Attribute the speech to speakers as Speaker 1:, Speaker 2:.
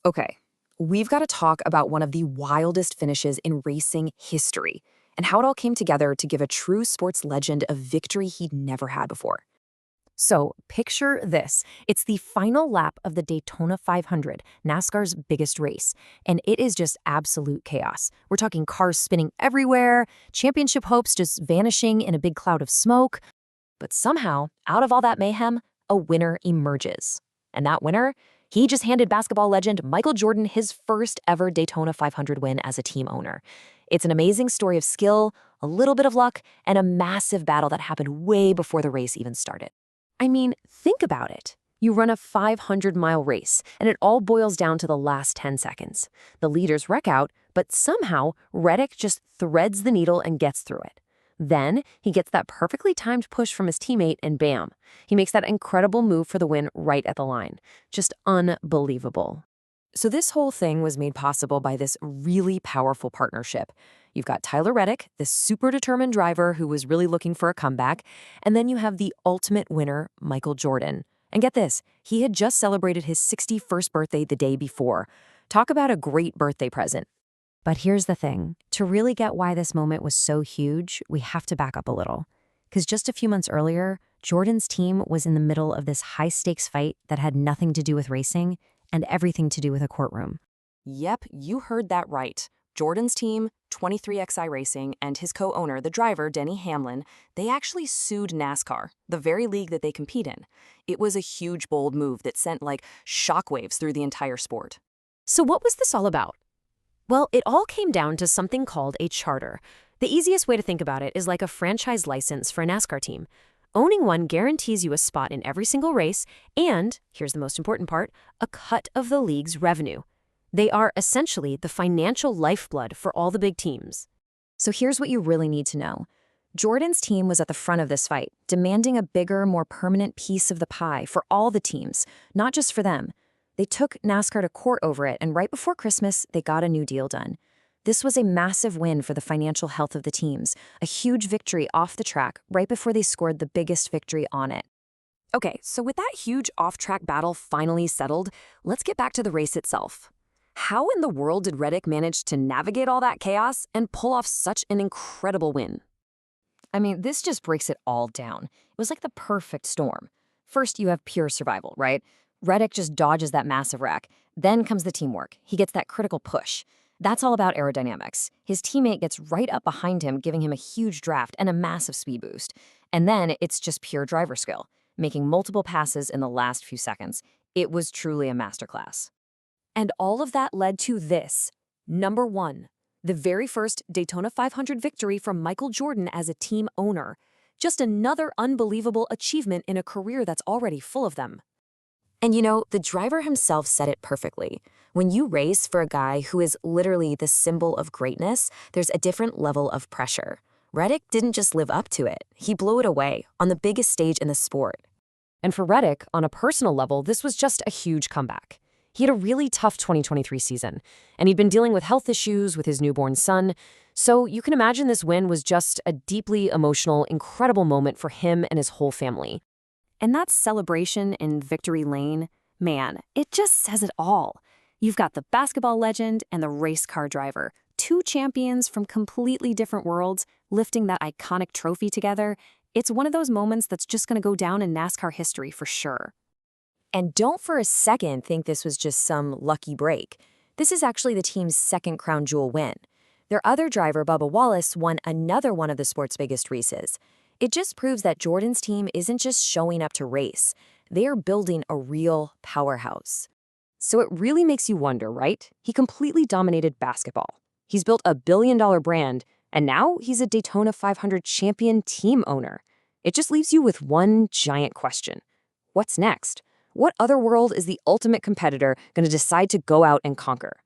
Speaker 1: Okay, we've got to talk about one of the wildest finishes in racing history and how it all came together to give a true sports legend a victory he'd never had before. So, picture this. It's the final lap of the Daytona 500, NASCAR's biggest race, and it is just absolute chaos. We're talking cars spinning everywhere, championship hopes just vanishing in a big cloud of smoke. But somehow, out of all that mayhem, a winner emerges. And that winner, he just handed basketball legend Michael Jordan his first ever Daytona 500 win as a team owner. It's an amazing story of skill, a little bit of luck, and a massive battle that happened way before the race even started. I mean, think about it. You run a 500-mile race, and it all boils down to the last 10 seconds. The leaders wreck out, but somehow Reddick just threads the needle and gets through it. Then he gets that perfectly timed push from his teammate, and bam, he makes that incredible move for the win right at the line. Just unbelievable. So this whole thing was made possible by this really powerful partnership. You've got Tyler Reddick, this super determined driver who was really looking for a comeback, and then you have the ultimate winner, Michael Jordan. And get this, he had just celebrated his 61st birthday the day before. Talk about a great birthday present. But here's the thing. To really get why this moment was so huge, we have to back up a little. Because just a few months earlier, Jordan's team was in the middle of this high-stakes fight that had nothing to do with racing and everything to do with a courtroom. Yep, you heard that right. Jordan's team, 23XI Racing, and his co-owner, the driver, Denny Hamlin, they actually sued NASCAR, the very league that they compete in. It was a huge, bold move that sent, shockwaves through the entire sport. So what was this all about? Well, it all came down to something called a charter. The easiest way to think about it is like a franchise license for a NASCAR team. Owning one guarantees you a spot in every single race and, here's the most important part, a cut of the league's revenue. They are essentially the financial lifeblood for all the big teams. So here's what you really need to know. Jordan's team was at the front of this fight, demanding a bigger, more permanent piece of the pie for all the teams, not just for them. They took NASCAR to court over it, and right before Christmas, they got a new deal done. This was a massive win for the financial health of the teams, a huge victory off the track right before they scored the biggest victory on it. Okay, so with that huge off-track battle finally settled, let's get back to the race itself. How in the world did Reddick manage to navigate all that chaos and pull off such an incredible win? I mean, this just breaks it all down. It was like the perfect storm. First, you have pure survival, right? Reddick just dodges that massive wreck. Then comes the teamwork. He gets that critical push. That's all about aerodynamics. His teammate gets right up behind him, giving him a huge draft and a massive speed boost. And then it's just pure driver skill, making multiple passes in the last few seconds. It was truly a masterclass. And all of that led to this. Number 1, the very first Daytona 500 victory from Michael Jordan as a team owner. Just another unbelievable achievement in a career that's already full of them. And you know, the driver himself said it perfectly. When you race for a guy who is literally the symbol of greatness, there's a different level of pressure. Reddick didn't just live up to it. He blew it away on the biggest stage in the sport. And for Reddick, on a personal level, this was just a huge comeback. He had a really tough 2023 season, and he'd been dealing with health issues with his newborn son. So you can imagine this win was just a deeply emotional, incredible moment for him and his whole family. And that celebration in Victory Lane, man, it just says it all. You've got the basketball legend and the race car driver, two champions from completely different worlds, lifting that iconic trophy together. It's one of those moments that's just going to go down in NASCAR history for sure. And don't for a second think this was just some lucky break. This is actually the team's second crown jewel win. Their other driver, Bubba Wallace, won another one of the sport's biggest races. It just proves that Jordan's team isn't just showing up to race. They are building a real powerhouse. So it really makes you wonder, right? He completely dominated basketball. He's built a billion-dollar brand, and now he's a Daytona 500 champion team owner. It just leaves you with one giant question. What's next? What other world is the ultimate competitor going to decide to go out and conquer?